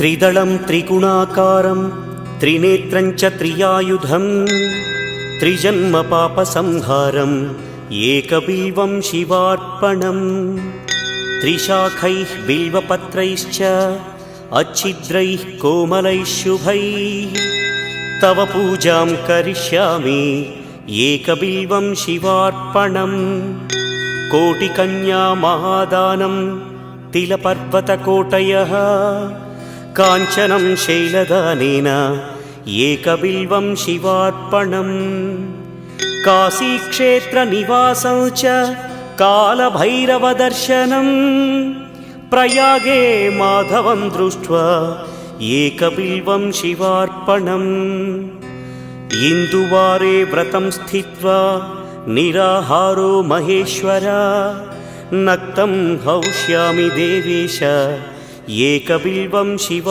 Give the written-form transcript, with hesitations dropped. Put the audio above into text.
त्रिदलं त्रिगुणाकारं त्रिनेत्रं च त्रियायुधं त्रिजन्म पापसंहारं एकबिल्वं शिवार्पणम् त्रिशाखैः बिल्वपत्रैश्च अच्छिद्रैः कोमलैः शुभैः तव पूजां करिष्यामि एकबिल्वं शिवार्पणम् कोटिकन्या महादानं तिलपर्वतकोटयः काञ्चनं शैलदानेन एकबिल्वं शिवार्पणम् काशीक्षेत्रनिवासं च कालभैरवदर्शनं प्रयागे माधवं दृष्ट्वा एकबिल्वं शिवार्पणम् इन्दुवारे व्रतं स्थित्वा निराहारो महेश्वर नक्तं हौष्यामि देवेश एकबिल्वं शिवा